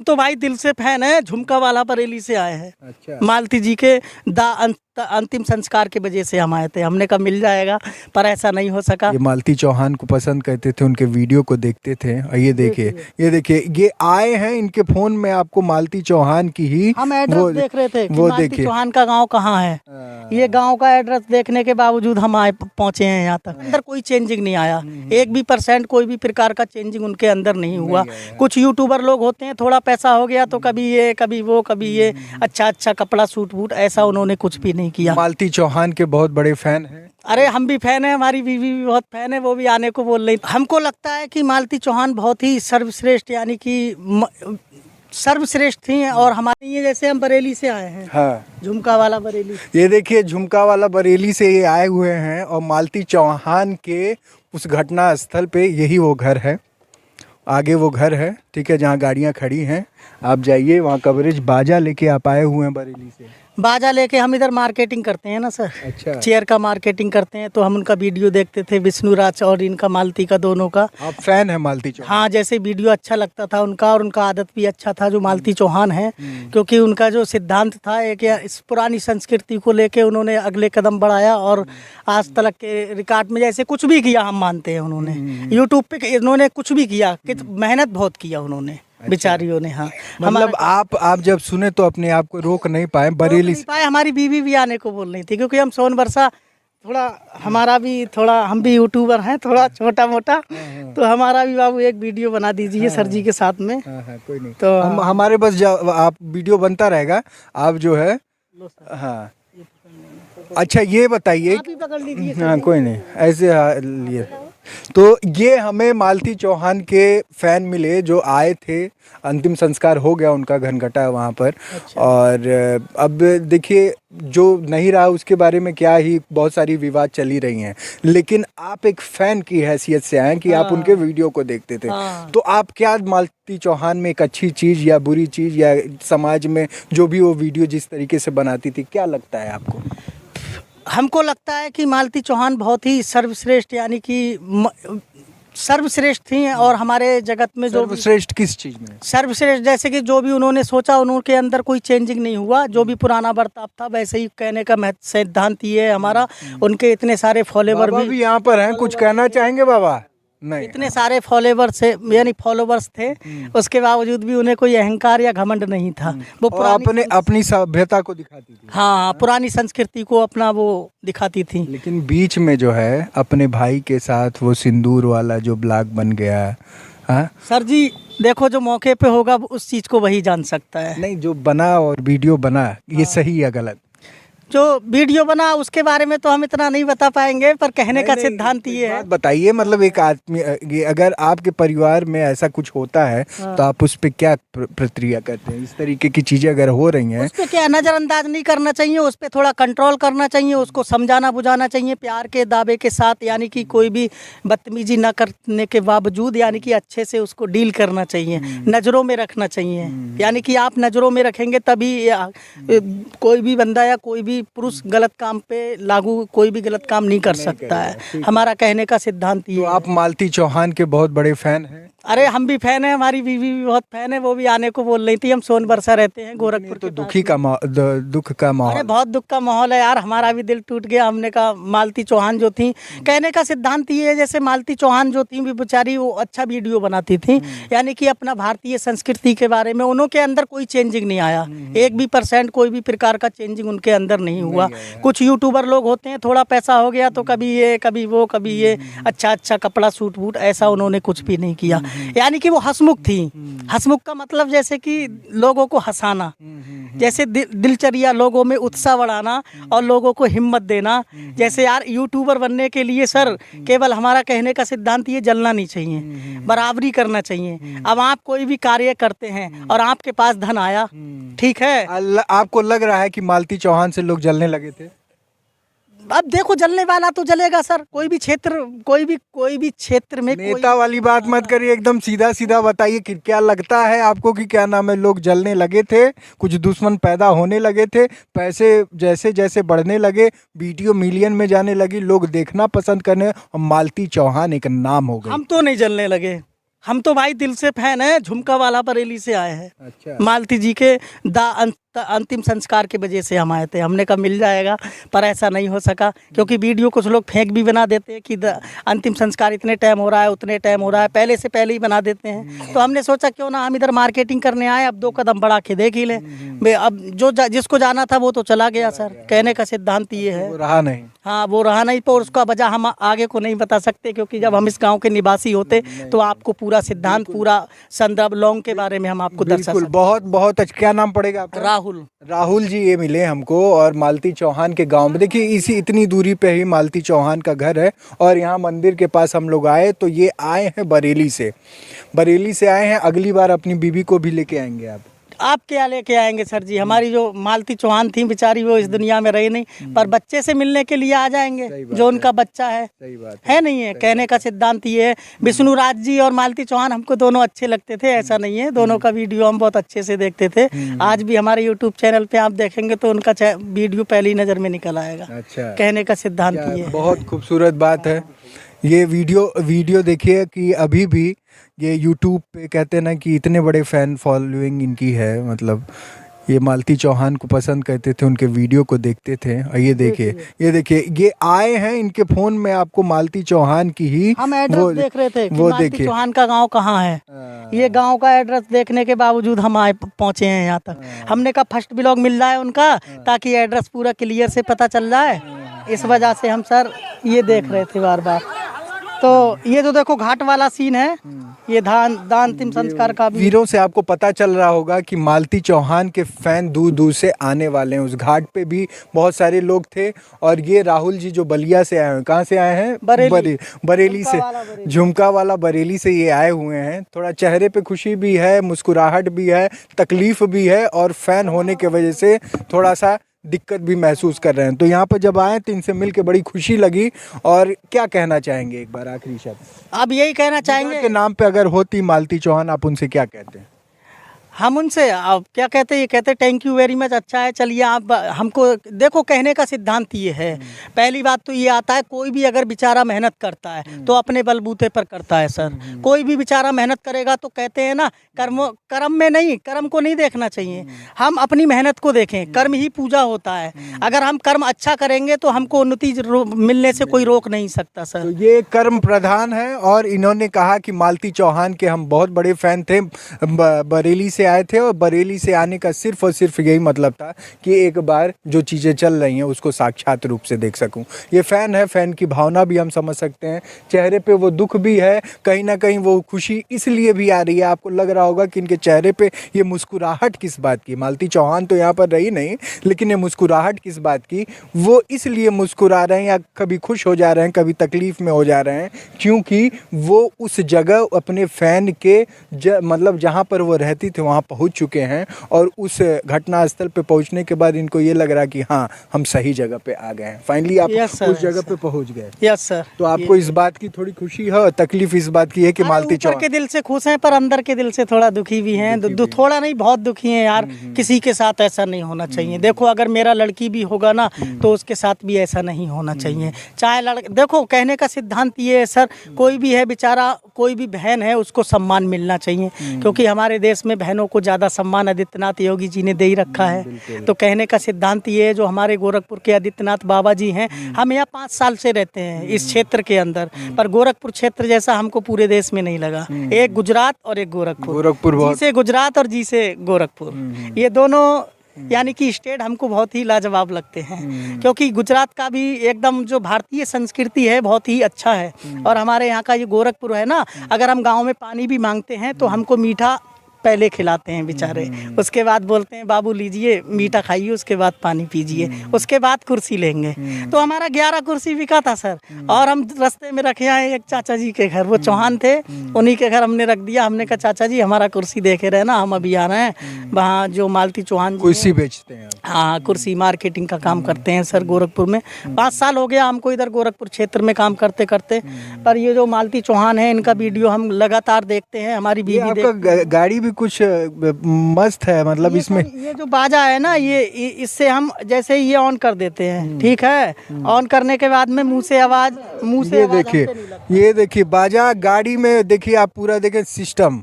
तो भाई दिल से फैन है, झुमका वाला बरेली से आए हैं। अच्छा। मालती जी के अंतिम संस्कार की वजह से हम आए थे। हमने कहा मिल जाएगा, पर ऐसा नहीं हो सका। ये मालती चौहान को पसंद करते थे, उनके वीडियो को देखते थे। और ये देखिए, ये आए हैं इनके फोन में, आपको मालती चौहान की ही हम एड्रेस देख रहे थे कि वो मालती देखिए। चौहान का गांव कहाँ है। ये गांव का एड्रेस देखने के बावजूद हम आए पहुंचे हैं यहाँ तक। अंदर कोई चेंजिंग नहीं आया, 1% कोई भी प्रकार का चेंजिंग उनके अंदर नहीं हुआ। कुछ यूट्यूबर लोग होते हैं, थोड़ा पैसा हो गया तो कभी ये कभी वो कभी ये, अच्छा कपड़ा सूट वूट, ऐसा उन्होंने कुछ भी नहीं किया। मालती चौहान के बहुत बड़े फैन हैं। अरे हम भी फैन है, हमारी बीवी भी बहुत फैन है, वो भी आने को बोल रही। हमको लगता है कि मालती चौहान बहुत ही सर्वश्रेष्ठ, यानी कि सर्वश्रेष्ठ थी। और हमारे ये जैसे हम बरेली से आए हैं। हाँ, झुमका वाला बरेली। ये देखिए, झुमका वाला बरेली से ये आए हुए हैं और मालती चौहान के उस घटना स्थल पे यही वो घर है। आगे वो घर है, ठीक है, जहाँ गाड़ियाँ खड़ी हैं। आप जाइए वहाँ कवरेज। बाजा लेके आप आए हुए हैं बरेली से? बाजा लेके हम इधर मार्केटिंग करते हैं ना सर। अच्छा। चेयर का मार्केटिंग करते हैं, तो हम उनका वीडियो देखते थे, विष्णु राज और इनका मालती का, दोनों का। आप फैन है मालती चौहान? हाँ, जैसे वीडियो अच्छा लगता था उनका, और उनका आदत भी अच्छा था जो मालती चौहान है। क्योंकि उनका जो सिद्धांत था एक, इस पुरानी संस्कृति को लेके उन्होंने अगले कदम बढ़ाया, और आज तक के रिकॉर्ड में जैसे कुछ भी किया हम मानते हैं उन्होंने। यूट्यूब पे इन्होंने कुछ भी किया, मेहनत बहुत किया उन्होंने। अच्छा। बेचारियों ने। हाँ, मतलब आप जब सुने तो अपने आप को रोक नहीं पाए बरेली से? पाए, हमारी बीवी भी आने को बोल रही थी, क्योंकि हम सोन बरसा थोड़ा, हमारा भी थोड़ा, हम भी यूट्यूबर हैं थोड़ा छोटा मोटा, तो हमारा भी बाबू एक वीडियो बना दीजिए सर जी के साथ में। कोई नहीं, तो हमारे बस आप वीडियो बनता रहेगा, आप जो है। हाँ, अच्छा ये बताइए। आप ही पकड़ लीजिए। हाँ कोई नहीं, ऐसे लिए। तो ये हमें मालती चौहान के फैन मिले जो आए थे। अंतिम संस्कार हो गया उनका, घनघटा है वहाँ पर। अच्छा। और अब देखिए, जो नहीं रहा उसके बारे में क्या ही बहुत सारी विवाद चली रही हैं, लेकिन आप एक फैन की हैसियत से आए कि आप उनके वीडियो को देखते थे। तो आप क्या मालती चौहान में एक अच्छी चीज़ या बुरी चीज़, या समाज में जो भी वो वीडियो जिस तरीके से बनाती थी, क्या लगता है आपको? हमको लगता है कि मालती चौहान बहुत ही सर्वश्रेष्ठ, यानी कि सर्वश्रेष्ठ थी। और हमारे जगत में जो सर्वश्रेष्ठ किस चीज़ में? सर्वश्रेष्ठ जैसे कि जो भी उन्होंने सोचा, उनके अंदर कोई चेंजिंग नहीं हुआ। जो भी पुराना बर्ताव था वैसे ही कहने का सिद्धांत ये है हमारा। उनके इतने सारे फॉलोवर भी यहाँ पर हैं, कुछ कहना चाहेंगे बाबा? नहीं, इतने सारे फॉलोवर्स यानी फॉलोवर्स थे, उसके बावजूद भी उन्हें कोई अहंकार या घमंड नहीं था। वो अपनी सभ्यता को दिखाती थी। हाँ, पुरानी संस्कृति को अपना वो दिखाती थी। लेकिन बीच में जो है अपने भाई के साथ वो सिंदूर वाला जो ब्लॉग बन गया। हाँ सर जी, देखो जो मौके पे होगा उस चीज़ को वही जान सकता है। नहीं, जो बना और वीडियो बना, ये सही या गलत? जो वीडियो बना उसके बारे में तो हम इतना नहीं बता पाएंगे, पर कहने का सिद्धांत ये है। बताइए, मतलब एक आदमी, अगर आपके परिवार में ऐसा कुछ होता है तो आप उस पे क्या प्रतिक्रिया करते हैं? इस तरीके की चीजें अगर हो रही हैं, उस पे क्या नज़रअंदाज नहीं करना चाहिए, उस पे थोड़ा कंट्रोल करना चाहिए, उसको समझाना बुझाना चाहिए प्यार के दावे के साथ। यानी कि कोई भी बदतमीजी ना करने के बावजूद, यानी कि अच्छे से उसको डील करना चाहिए, नज़रों में रखना चाहिए। यानी कि आप नज़रों में रखेंगे तभी कोई भी बंदा या कोई भी पुरुष गलत काम पे लागू कोई भी गलत काम नहीं कर सकता है। हमारा कहने का सिद्धांत ये। तो आप मालती चौहान के बहुत बड़े फैन हैं? अरे हम भी फैन है, हमारी बीवी भी बहुत फैन है, वो भी आने को बोल रही थी। हम सोन बरसा रहते हैं, गोरखपुर। तो दुख का माहौल। अरे बहुत दुख का माहौल है यार, हमारा भी दिल टूट गया। हमने कहा मालती चौहान जो थी, कहने का सिद्धांत ये है, जैसे मालती चौहान जो थी भी बेचारी, वो अच्छा वीडियो बनाती थी। यानी कि अपना भारतीय संस्कृति के बारे में उनके अंदर कोई चेंजिंग नहीं आया, 1% कोई भी प्रकार का चेंजिंग उनके अंदर नहीं हुआ। कुछ यूट्यूबर लोग होते हैं, थोड़ा पैसा हो गया तो कभी ये कभी वो कभी ये, अच्छा कपड़ा सूट वूट, ऐसा उन्होंने कुछ भी नहीं किया। यानी कि वो हंसमुख थी। हंसमुख का मतलब जैसे कि लोगों को हंसाना, जैसे दिलचर्या, लोगों में उत्साह बढ़ाना और लोगों को हिम्मत देना। जैसे यार यूट्यूबर बनने के लिए सर केवल हमारा कहने का सिद्धांत ये, जलना नहीं चाहिए, बराबरी करना चाहिए। अब आप कोई भी कार्य करते हैं और आपके पास धन आया, ठीक है, आपको लग रहा है कि मालती चौहान से लोग जलने लगे थे? अब देखो, जलने वाला तो जलेगा सर। कोई भी क्षेत्र में नेता वाली बात मत करिए, एकदम सीधा सीधा बताइए कि क्या लगता है आपको कि क्या नाम है, लोग जलने लगे थे, कुछ दुश्मन पैदा होने लगे थे, पैसे जैसे जैसे बढ़ने लगे, वीडियो मिलियन में जाने लगी, लोग देखना पसंद करने, और मालती चौहान एक नाम हो गई। हम तो नहीं जलने लगे, हम तो भाई दिल से फैन है, झुमका वाला बरेली से आए हैं। अच्छा। मालती जी के अंतिम संस्कार की वजह से हम आए थे। हमने कहा मिल जाएगा, पर ऐसा नहीं हो सका, क्योंकि वीडियो कुछ लोग फेंक भी बना देते हैं कि अंतिम संस्कार इतने टाइम हो रहा है, उतने टाइम हो रहा है, पहले से पहले ही बना देते हैं। तो हमने सोचा क्यों ना हम इधर मार्केटिंग करने आए, अब 2 कदम बढ़ा के देख ही लें। अब जिसको जाना था वो तो चला गया सर। कहने का सिद्धांत ये है, वो रहा नहीं। हाँ वो रहा नहीं, पर उसका वजह हम आगे को नहीं बता सकते, क्योंकि जब हम इस गांव के निवासी होते तो आपको पूरा सिद्धांत, पूरा संदर्भ लॉन्ग के बारे में हम आपको दर्शा बिल्कुल, बहुत बहुत अच्छा। क्या नाम पड़ेगा आपका? राहुल जी ये मिले हमको, और मालती चौहान के गांव में, देखिए इसी इतनी दूरी पे ही मालती चौहान का घर है, और यहाँ मंदिर के पास हम लोग आए तो ये आए हैं बरेली से आए हैं। अगली बार अपनी बीबी को भी लेके आएंगे आप क्या लेके आएंगे सर जी? हमारी जो मालती चौहान थी बेचारी, वो इस दुनिया में रही नहीं, पर बच्चे से मिलने के लिए आ जाएंगे, जो उनका बच्चा है। सही बात है नहीं है? कहने का सिद्धांत ये है। विष्णु राज जी और मालती चौहान हमको दोनों अच्छे लगते थे, ऐसा नहीं है, दोनों का वीडियो हम बहुत अच्छे से देखते थे। आज भी हमारे यूट्यूब चैनल पे आप देखेंगे तो उनका वीडियो पहली नज़र में निकल आएगा। अच्छा। कहने का सिद्धांत ये बहुत खूबसूरत बात है। ये वीडियो देखिए कि अभी भी ये YouTube पे कहते हैं ना कि इतने बड़े फ़ैन फॉलोइंग इनकी है, मतलब ये मालती चौहान को पसंद करते थे, उनके वीडियो को देखते थे। और ये देखिए ये आए हैं, इनके फ़ोन में आपको मालती चौहान की ही हम एड्रेस देख रहे थे कि मालती चौहान का गांव कहाँ है। ये गांव का एड्रेस देखने के बावजूद हम पहुँचे हैं यहाँ तक। हमने कहा फर्स्ट ब्लॉग मिल रहा है उनका, ताकि एड्रेस पूरा क्लियर से पता चल रहा है, इस वजह से हम सर ये देख रहे थे बार बार। तो ये जो देखो घाट वाला सीन है, ये अंतिम संस्कार का भी। वीरों से आपको पता चल रहा होगा कि मालती चौहान के फैन दूर दूर से आने वाले हैं। उस घाट पे भी बहुत सारे लोग थे। और ये राहुल जी जो बलिया से आए हैं, कहाँ से आए हैं? बरेली से, झुमका वाला बरेली से ये आए हुए हैं। थोड़ा चेहरे पे खुशी भी है, मुस्कुराहट भी है, तकलीफ भी है, और फैन होने के वजह से थोड़ा सा दिक्कत भी महसूस कर रहे हैं। तो यहाँ पर जब आए तो इनसे मिलकर बड़ी खुशी लगी। और क्या कहना चाहेंगे, एक बार आखिरी शब्द? अब यही कहना चाहेंगे के नाम पे अगर होती मालती चौहान, आप उनसे क्या कहते हैं? हम उनसे अब क्या कहते हैं, ये कहते हैं थैंक यू वेरी मच, अच्छा है, चलिए आप हमको देखो। कहने का सिद्धांत ये है, पहली बात तो ये आता है, कोई भी अगर बेचारा मेहनत करता है तो अपने बलबूते पर करता है सर। कोई भी बेचारा मेहनत करेगा तो कहते हैं ना, कर्म में नहीं, कर्म को नहीं देखना चाहिए, हम अपनी मेहनत को देखें। कर्म ही पूजा होता है। अगर हम कर्म अच्छा करेंगे तो हमको उन्नति मिलने से कोई रोक नहीं सकता सर। तो ये कर्म प्रधान है। और इन्होंने कहा कि मालती चौहान के हम बहुत बड़े फैन थे, बरेली से आए थे, और बरेली से आने का सिर्फ और सिर्फ यही मतलब था कि एक बार जो चीज़ें चल रही हैं उसको साक्षात रूप से देख सकूं। ये फ़ैन है, फ़ैन की भावना भी हम समझ सकते हैं। चेहरे पे वो दुख भी है, कहीं ना कहीं वो खुशी इसलिए भी आ रही है। आपको लग रहा होगा कि इनके चेहरे पे ये मुस्कुराहट किस बात की? मालती चौहान तो यहाँ पर रही नहीं, लेकिन ये मुस्कुराहट किस बात की? वो इसलिए मुस्कुरा रहे हैं, या कभी खुश हो जा रहे हैं, कभी तकलीफ़ में हो जा रहे हैं, क्योंकि वो उस जगह अपने फ़ैन के मतलब जहाँ पर वो रहती थी वहाँ पहुंच चुके हैं। और उस घटना स्थल पे पहुंचने के बाद इनको ये लग रहा कि हाँ, हम सही जगह पे आ गए हैं। फाइनली आप उस जगह पे पहुंच गए। Yes sir. तो आपको इस बात की थोड़ी खुशी है, और तकलीफ इस बात की है कि मालती चौहान के दिल से खुश हैं, पर अंदर के दिल से थोड़ा दुखी भी हैं। थोड़ा नहीं, बहुत दुखी हैं यार। किसी के साथ ऐसा नहीं होना चाहिए। देखो अगर मेरा लड़की भी होगा ना तो उसके साथ भी ऐसा नहीं होना चाहिए। चाहे देखो कहने का सिद्धांत ये है सर, कोई भी है बेचारा, कोई भी बहन है, उसको सम्मान मिलना चाहिए, क्योंकि हमारे देश में बहनों को ज़्यादा सम्मान आदित्यनाथ योगी जी ने दे ही रखा है। तो कहने का सिद्धांत ये है, जो हमारे गोरखपुर के आदित्यनाथ बाबा जी हैं, हम यहाँ 5 साल से रहते हैं इस क्षेत्र के अंदर, पर गोरखपुर क्षेत्र जैसा हमको पूरे देश में नहीं लगा। एक गुजरात और एक गोरखपुर जी से गुजरात और जी से गोरखपुर, ये दोनों यानी कि स्टेट हमको बहुत ही लाजवाब लगते हैं। क्योंकि गुजरात का भी एकदम जो भारतीय संस्कृति है बहुत ही अच्छा है। और हमारे यहाँ का ये गोरखपुर है ना, अगर हम गाँव में पानी भी मांगते हैं तो हमको मीठा पहले खिलाते हैं बेचारे, उसके बाद बोलते हैं बाबू लीजिए मीठा खाइए, उसके बाद पानी पीजिए, उसके बाद कुर्सी लेंगे। तो हमारा 11 कुर्सी बिका था सर। और हम रास्ते में रखे आए एक चाचा जी के घर, वो चौहान थे, उन्हीं के घर हमने रख दिया। हमने कहा चाचा जी हमारा कुर्सी देखे रहना, हम अभी आ रहे हैं। वहाँ जो मालती चौहान कुर्सी बेचते हैं, हाँ कुर्सी मार्केटिंग का काम करते हैं सर गोरखपुर में। 5 साल हो गया हमको इधर गोरखपुर क्षेत्र में काम करते करते। पर ये जो मालती चौहान है, इनका वीडियो हम लगातार देखते हैं। हमारी बीवी गाड़ी भी कुछ मस्त है, मतलब ये इसमें ये जो बाजा है ना, ये इससे हम जैसे ये ऑन कर देते हैं, ठीक है, ऑन करने के बाद में मुंह से ये आवाज देखिए, हमसे नहीं लगता। ये देखिए बाजा गाड़ी में, देखिए आप पूरा देखें सिस्टम,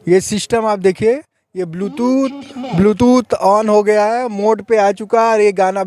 ये सिस्टम आप देखिए, ये ब्लूटूथ ऑन हो गया है, मोड पे आ चुका है और ये गाना